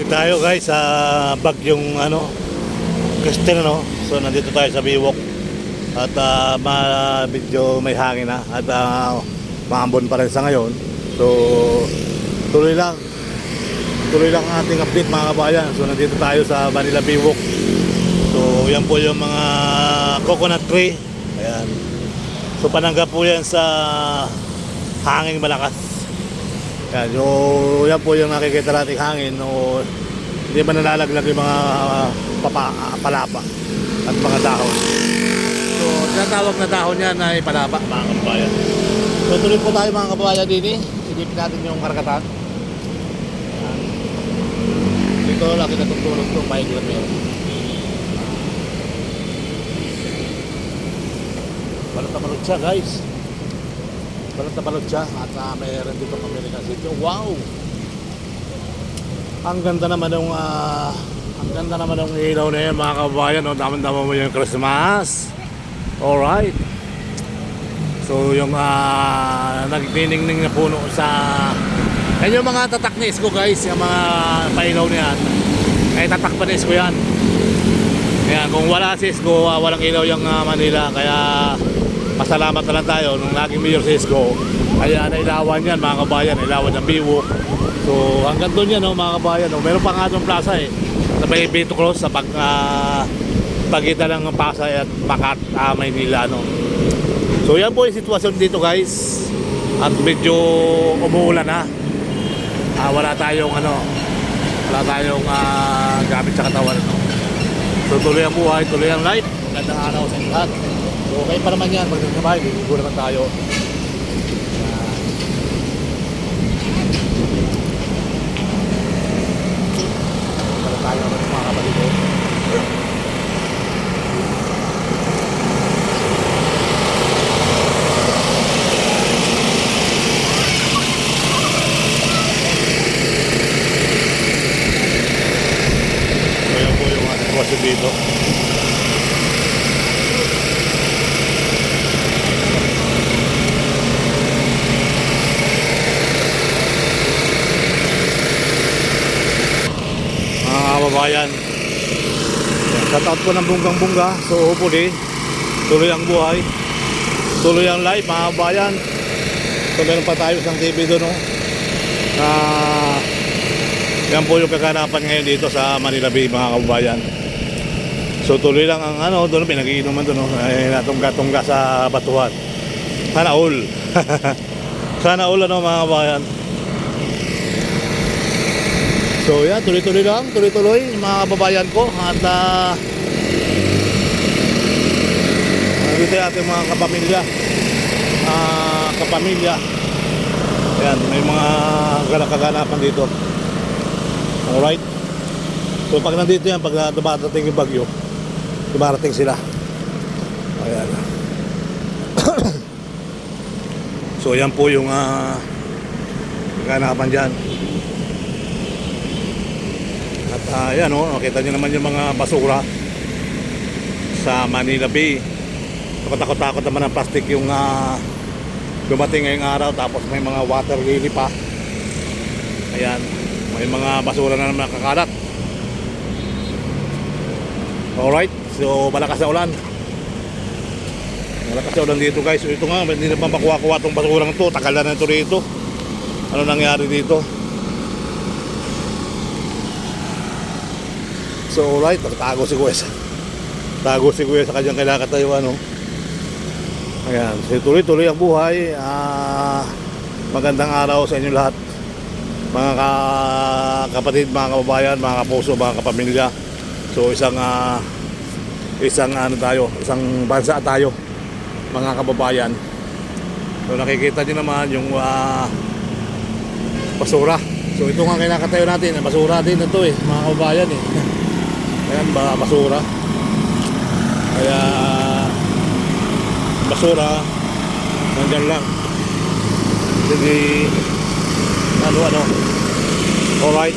Tayo guys sa bagyong Christian So nandito tayo sa Biwok at medyo may hangin na at maambon pa rin sa ngayon. So tuloy lang ang ating update mga kabayan. So nandito tayo sa Manila Biwok. So yan po yung mga coconut tree. Ayan. So pananggap po yan sa hangin malakas. Yan po yung nakikita nating hangin. Hindi man nalalaglag yung mga palapa at mga dahon. So tinatawag na dahon yan ay palapa mga kabayan. So tuloy po tayo mga kabayan din. Silipin natin yung karagatan. Dito lagi natutulog ito, mahigit meron. Balot na balot siya guys. Balot na balot siya at mayroon dito American City. Wow! Ang ganda naman ng ilaw na yan mga kabayan. Daman-daman mo yung Christmas. Alright. So yung nagniningning na puno sa yan yung mga tatak ni Isko guys. Yung mga pailaw na yan ay tatak pa ni Isko yan. Kaya kung wala si Isko, walang ilaw yung Manila. Kaya pasalamat na lang tayo nung naging mayor si Isko. Kaya nailawan yan mga kabayan. Nailawan ng Biwok. So hanggang doon yan mga kabayan. Meron pa nga doon plaza sa may Vito Cross sa pagitan ng Pasay at Makat, Maynila So yan po yung sitwasyon dito guys. At medyo umuulan na. Wala tayong gamit sa katawan So tuloy ang buhay, tuloy ang life. Magandang araw sa inyo lahat. So kayo pa naman yan, magkakabay, liligo naman tayo. Para tayo naman mga kapatid ko. Kaya po yung sitwasyon dito. Kababayan, shoutout po ng bunggang-bungga. So hopefully tuloy ang buhay, tuloy ang life mga kababayan. So meron pa tayo isang TV doon yan po yung kaganapan ngayon dito sa Manila Bay mga kababayan. So tuloy lang ang doon pinag-iinuman doon natungga-tungga sa batuhan. Sana all sana all mga kababayan. So yan, tuloy-tuloy mga kababayan ko. At dito yung ating mga kapamilya. Ayan, may mga kaganapan dito. Alright. So pag nandito yan, pag dumarating yung bagyo, dumarating sila. Ayan. So yan po yung kaganapan dyan. At ayan nakita nyo naman yung mga basura sa Manila Bay. Takot-takot naman ang plastic yung dumating ngayong araw. Tapos may mga water lily pa. Ayan, may mga basura na naman nakakalat. Alright, so malakas na ulan. Malakas na ulan dito guys. So ito nga, hindi na pa makuha-kuha itong basurang to. Tagal na ito rito. Ano nangyari dito? So alright, tago si Kuya sa kanyang kinakatayuan Ayan, so tuloy-tuloy ang buhay. Magandang araw sa inyo lahat mga kapatid, mga kababayan, mga kapuso, mga kapamilya. So isang bansa tayo mga kababayan. So nakikita nyo naman yung basura. So ito nga kinakatayo natin, basura din ito mga kababayan Ayan, basura. Kaya basura nandyan lang. Hindi alright.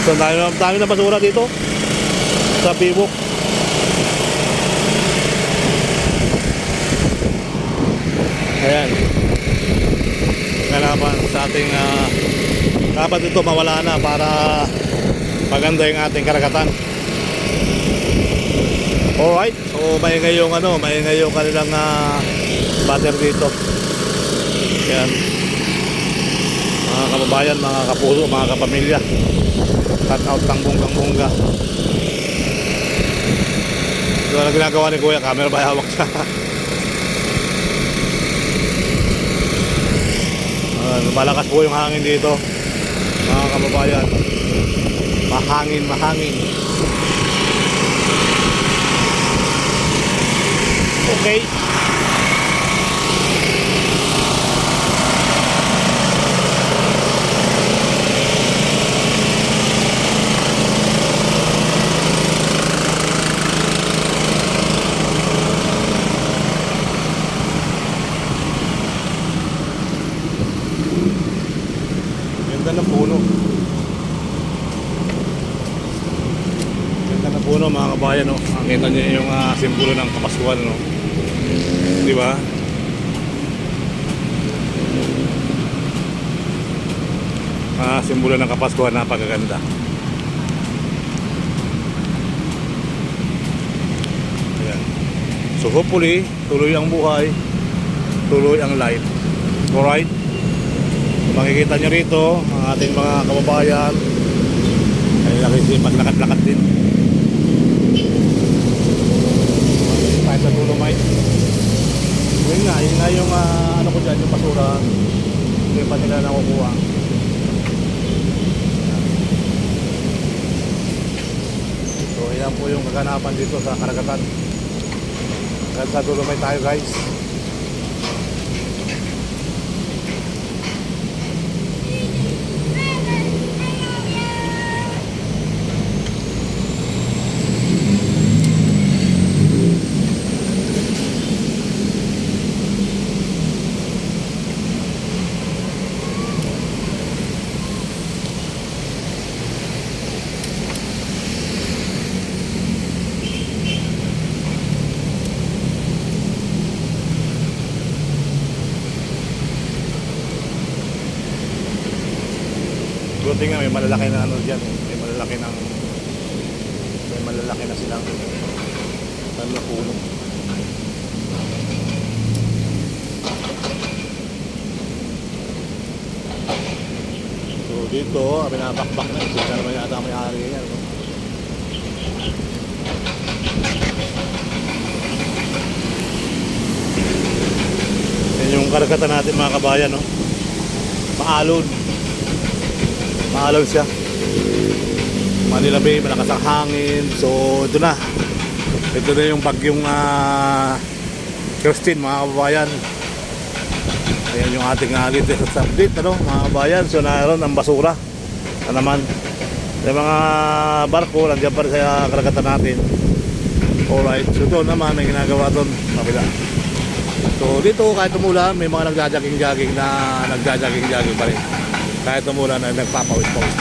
So dami na basura dito sa Biwok. Ayan, kalaban sa ating dapat ito mawala na para maganda yung ating karagatan. Alright, so maingay yung maingay yung kanilang butter dito. Yan. Mga kababayan, mga kapuso, mga kapamilya. Cut out ng bunggang-bungga. Ito na ginagawa ni Kuya, camera ba hawak siya? Malakas po yung hangin dito, mga kababayan. Mahangin, mahangin. Okay. Ganda ng puno. Ganda ng puno, mga kabayan, no? Nakita niyo yung simbolo ng Kapaskuhan, no? Di ba? Simbolo ng Kapaskuhan, napakaganda. Ayan. So hopefully, tuloy ang buhay, tuloy ang life. Alright? Makikita nyo rito ang ating mga kababayan ay maglakad-lakad din. Tayo sa Dolomite. Yun nga yung ano ko dyan, yung basura, hindi pa nila nakukuha. So ayan po yung kaganapan dito sa karagatan. Kahit sa Dolomite tayo, guys. Buti nga may malalaki na ano dyan, may malalaki na silang puno. So dito, pinapakbak na ito, naman yata may ari yan, no? Yan yung karagatan natin, mga kabayan, no? Maalon siya. Manila Bay, malakas ang hangin. So ito na yung bagyong Christine, mga kababayan. Ayan yung ating latest update, mga kababayan. So naroon ang basura na naman. Yung mga barko nandiyan pa rin sa karagatan natin. Alright, so doon naman may ginagawa doon kabila. So dito kahit umulan, may mga nagja-jogging pa rin. Kahit umulan na nagpapawis-pawis.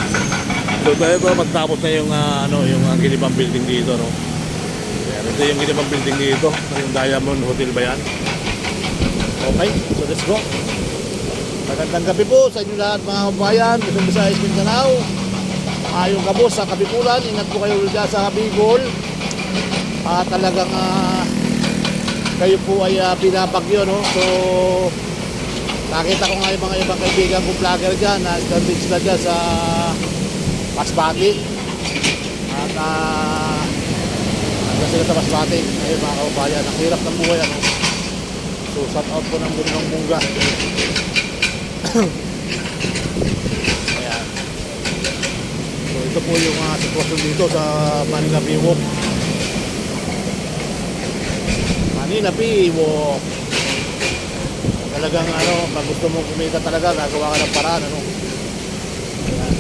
So ito magtapos na yung yung Gilibang building dito, no. Ayan, ito yung Gilibang building dito, yung Diamond Hotel ba yan? Okay, so let's go. Magandang gabi po sa inyo lahat, mga kabayan. Luzon, Visayas, Mindanao. Ayong kabos sa Kabikulan. Ingat po kayo dyan sa Bicol. Talagang kayo po ay pinapagyo, no. So nakita ko nga yung mga ibang kaibigan kong vlogger dyan na standing sila dyan sa Masbate. At hanggang sila sa Masbate. Ayun, mga kababayan, ang hirap ng buhay, ano. So shout out po ng Bunong Mungga. Ayan. So ito po yung sitwasyon dito sa Manila Biwok. Manila Biwok. Talagang pag gusto mong kumita talaga, gagawa ka ng paraan, ano. Ayan.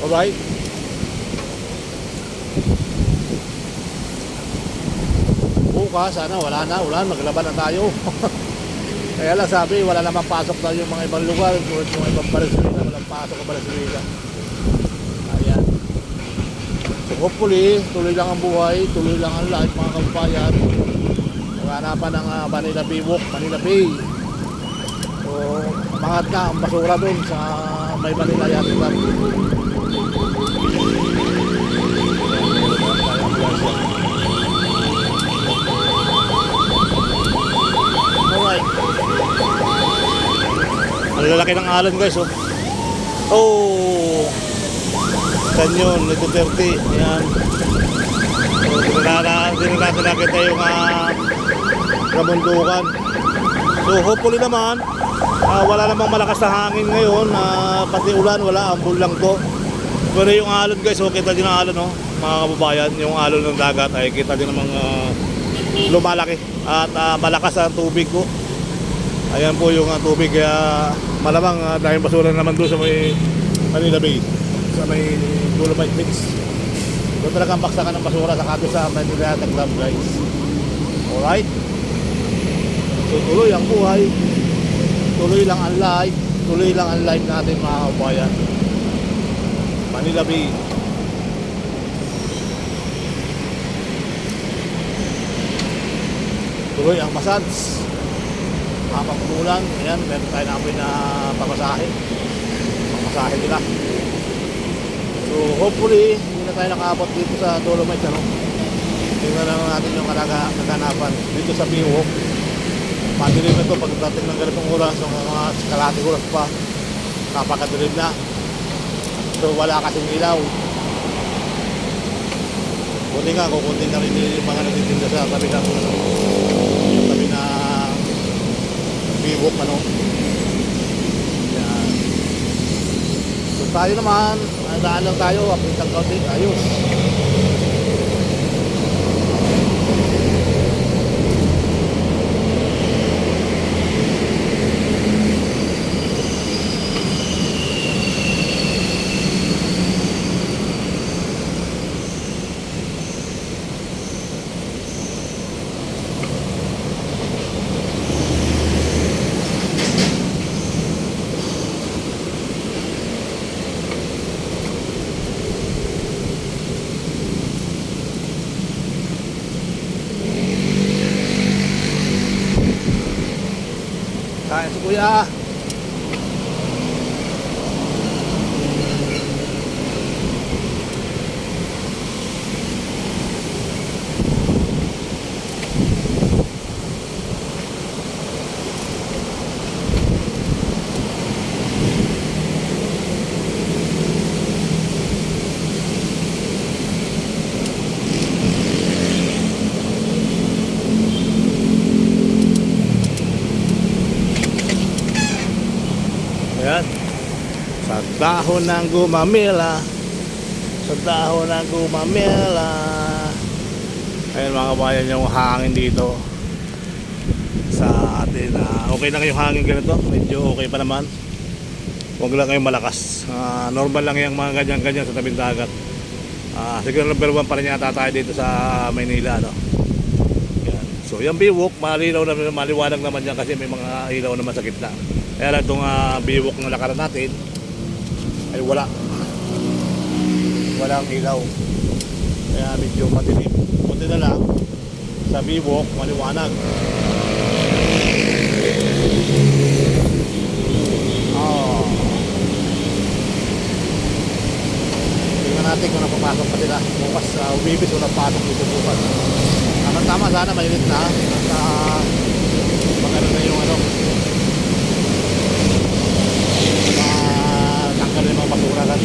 Alright. Bukas, wala na ulan, maglaban na tayo. Kaya lang sabi, wala namang pasok na yung mga ibang lugar, yung ibang Barcelona, walang pasok ang Barcelona. Ayan. So hopefully, tuloy lang ang buhay, tuloy lang ang life, mga kababayan. Hanapan ng Manila Biwok, Manila Bay. So mangat na ang basura doon sa may Manila Yacht Club. Alright. Ang lalaki ng alon guys, oh. Oh. Kanyon, ito 30. Ayan. So, hindi na natin nakita yung kabundukan. So, hopefully naman, wala namang malakas na hangin ngayon. Pati ulan, wala. Ambul lang to. Pero yung alon guys, oh, kita din ang alon, oh, mga kababayan. Yung alon ng dagat ay kita din namang lumalaki. At malakas ang tubig ko. Ayan po yung tubig. Kaya malamang dahil basura naman doon sa may Manila Bay, sa may Dolomite Beach. Doon talagang baksakan ng basura sa kato sa Manila Yacht Club guys. Alright. So tuloy ang buhay. Tuloy lang ang life. Tuloy lang ang life natin mga kabayan. Manila Bay. Tuloy ang massage. Habang umulan, ayan, meron tayo namin na pamasahe. Pamasahe nila. So hopefully, hindi na tayo nakaabot dito sa Dolomite, ano. Tingnan lang natin yung kaganapan dito sa Biwok. Madilim na ito pagdating ng ganitong oras, yung mga kalating oras pa, napakadilim na. So wala kasing ilaw. Buti nga, kukunti na rin yung mga nagtitinda sa tabi ng Biwok, ano. Yan. So tayo naman, daan lang tayo, update lang kaunti, ayos. Kain si kuya. Ayan. Sa dahon ng gumamela. Sa dahon ng gumamela. Ayan mga kabayan, yung hangin dito sa atin. Okay na yung hangin ganito. Medyo okay pa naman. Huwag lang kayong malakas. Normal lang yung mga ganyan-ganyan sa tabing dagat. Siguro number 1 pa rin yata tayo dito sa Maynila, no? Ayan. So yung Biwok, malinaw naman, maliwanag naman yan kasi may mga ilaw naman sa gitna. Kaya lang itong Biwok na lakaran natin ay walang ilaw. Kaya medyo matilim. Buti na lang sa Biwok maliwanag. Tingnan natin kung napapasok pa sila bukas. Umibis o napasok dito bukas. Tama sana mainit na at magano na yung ano, tanggal yung mga basura kan.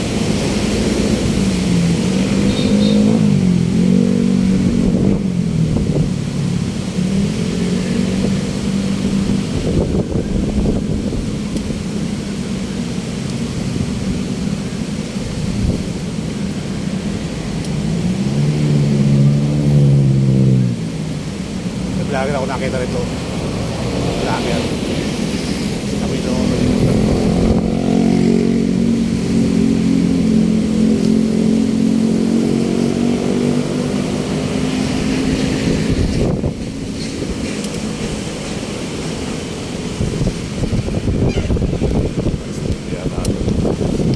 Vlogger ako nakita rito. Vlogger. Kami doon.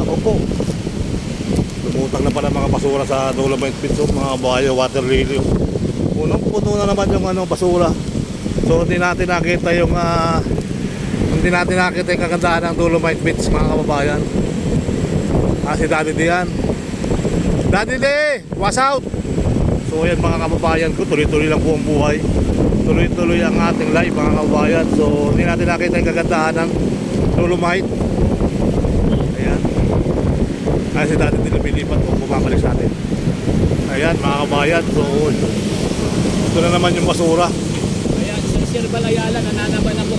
Ako po. Lumutang na pala mga basura sa Dolomite Beach, mga bayo, water lily. Punong-puno na naman yung basura. So hindi natin nakita yung hindi natin nakita yung kagandahan ng Dolomite Beach mga kababayan. Si Daddy D yan. Daddy D, what's out? So ayan mga kababayan ko, tuloy-tuloy lang po ang buhay. Tuloy-tuloy ang ating live mga kababayan. So hindi natin nakita yung kagandahan ng Dolomite. Ayan. Si Daddy D lumilipat po, bumabalik sa atin. Ayan mga kababayan. So ito na naman yung basura. Ayan, Sir Balayala, nananaban ako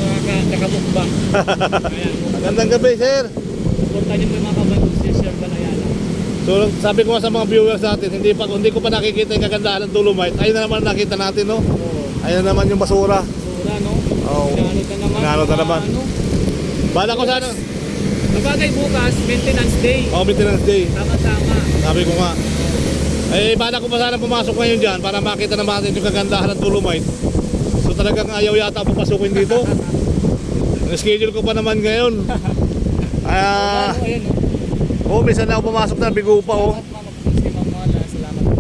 nakamukbang. Ayan, Magandang gabi sir. suporta niyo po yung mga kabandong si Sir Balayala. So sabi ko nga sa mga viewers natin, hindi ko pa nakikita yung kagandahan ng Dolomite. Ayun na naman nakita natin, no? Oo. Ayun na naman yung basura. Basura, no? Oo. Inaanod na naman. Inaanod na naman. Ano? Bala ko sana. Sabagay bukas, maintenance day. Maintenance day. Tama-tama. Sabi ko nga. Bala ko pa sana pumasok ngayon dyan para makita naman natin yung kagandahan ng Dolomite. So talagang ayaw yata papasukin dito. Schedule ko pa naman ngayon. Ano, ayan, no? Minsan na ako pumasok na, bigo pa oh. Salamat, Mama. Si Mama Wala, salamat po.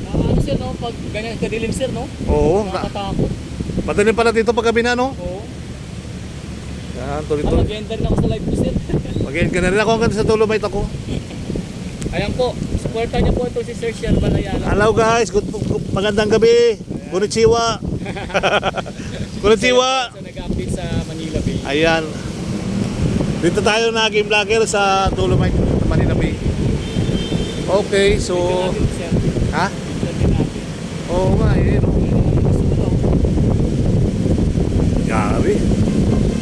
Ano, sir, no? Pag ganyan kadilim, sir, no? Oo. Nakakatakot. Patuloy pala dito pag gabi na, no? Oo. Yan, tuloy-tuloy. Mag-enter na ako sa live ko, sir. Mag-end ka na rin ako hanggang sa Dolomite ako. Ayan po, supportan niyo po ito si Sir Sher Balayala. Hello guys, magandang gabi. Konnichiwa. Konnichiwa. So, nag-update sa Manila Bay. Ayan. Dito tayo na game vlogger sa Dolomite, sa Manila Bay. Okay, so Picture natin, sir. ha? Picture din natin. Oo nga, no. Yari.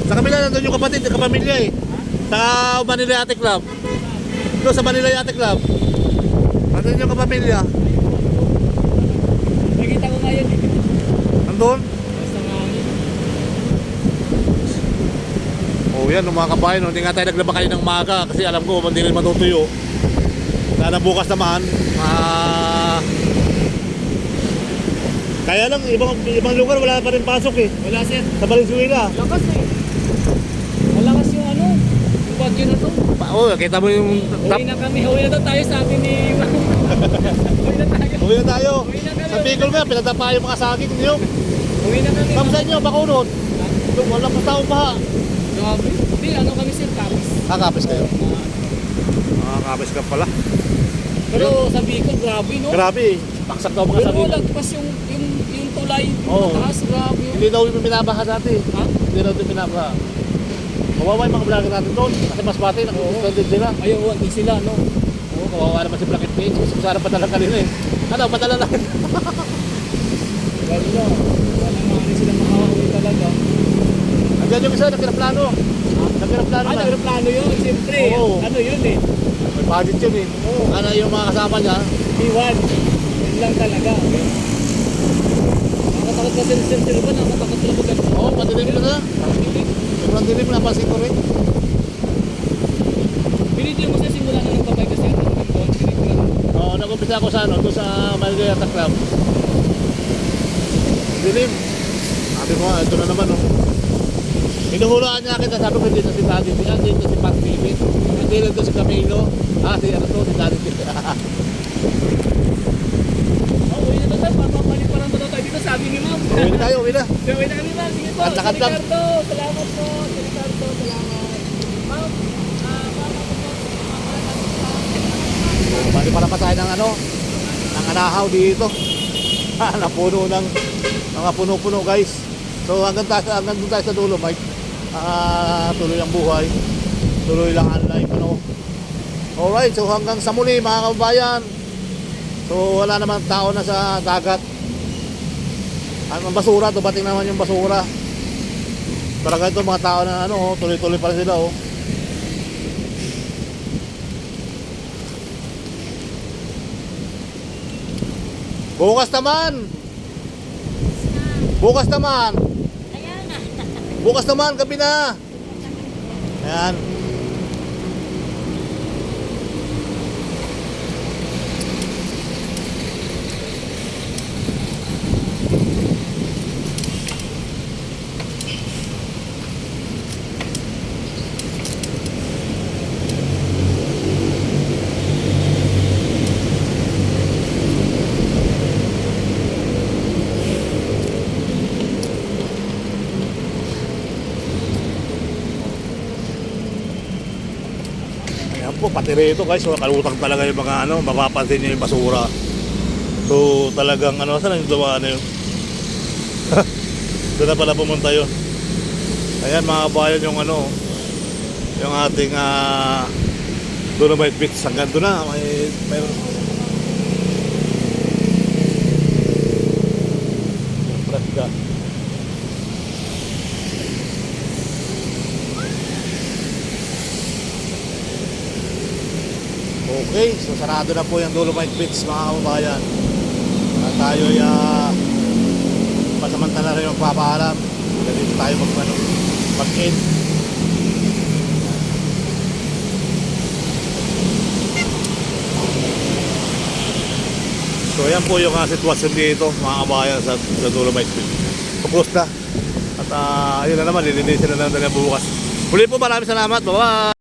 Sa kabila nandun yung kapatid, kapamilya eh. Sa Manila Yacht Club. Doon sa Manila Yacht Club. Nandun yung kapamilya. Nakita ko nga yun. Nandun? Basta nga yun. Oh yan, mga kabayan, hindi nga tayo naglaba kayo ng maga kasi alam ko hindi rin matutuyo. Sana bukas naman, kaya lang, ibang lugar wala pa rin pasok eh. Wala, sir. Sa Valenzuela. Lakas eh. Malakas yung ano. Yung bagyo na to. Kita mo yung Uwi na kami. Uwi na daw tayo, sabi ni Uwi na tayo. Uwi na tayo. Uwi na kami. Sa Bicol nga, pinatapa yung mga saging niyo. Uwi na kami. Kamusta nyo, Bakunod? Wala pa taong baha. Grabe. Hindi, ano kami, sir, kapis. Kapis kayo? Kapis ka pala. Pero sa Bicol, grabe, no? Grabe, baksak daw mga Pero saging. lagpas yung tulay. Oo. Mataas, grabe. Hindi daw yung binabaha dati. Ha? Hindi daw yung binabaha. Kawawa yung mga vlogger natin doon. Kasi mas bati, nakikita din sila. Ayaw, hindi sila, no? Oo, kawawa naman si Blackett Page. Gusto ko sana padala kanina eh. Ano, padala lang. Wala. Wala naman sila makakauwi talaga. Hanggang yung isa, nagkinaplano. Nagkinaplano na. Nagplano yun, siyempre. Oo. Ano yun eh? May budget yun eh. Oo. Ano yung mga kasama niya. Iwan. Yun lang talaga. Nakatakot kasi ng sir ba? Nakatakot sila pag ganun. Oo, madilim na na. Sobrang dilim, napansin ko rin. Binidyo mo sa simula na ng babay kasi ano naman doon. Binidyo mo. Oo, nag-umpisa ako sa doon sa Manila Yacht Club. Dilim. Sabi ko nga, ito na naman oh. Hinuhulaan niya kita, sabi ko dito si Daddy, dito si Pat David. Hindi lang to si Camilo. Si ano to, si Daddy. Uwi na tayo. Papapalik pa lang ba tayo dito? Sabi ni ma'am. Uwi na tayo, uwi na. Uwi na kami ma'am. Sige po. Lakad lang. Ricardo. Salamat po. Ricardo, salamat. Ma'am. Bali para pa tayo ng ano, ng anahaw dito. Napuno ng mga puno-puno guys. So hanggang doon tayo sa Dolomite. Tuloy ang buhay. Tuloy lang ang life ano. Alright, so hanggang sa muli mga kababayan. So wala naman tao na sa dagat. Ang basura, dumating naman yung basura. Talaga ito mga tao na ano, tuloy-tuloy pa rin sila oh. Bukas naman. Bukas naman. Bukas naman, gabi na. Ayan. Yan po, pati rito guys, kalutang talaga yung mga ano, mapapansin nyo yung basura. So talagang ano, saan yung dumaan na yun? Doon na pala pumunta yun. Ayan mga kabayan yung ano, yung ating Dolomite Beach. Hanggang doon na, may Prasga. Okay, so sarado na po yung Dolomite Beach mga kababayan. At tayo pasamantala rin magpapaalam. Dito tayo mag-in. So yan po yung sitwasyon dito mga kabayan sa Dolomite Beach. Tapos na. At ayun na naman, lilinisin na naman bukas. Muli po, maraming salamat. Bye-bye!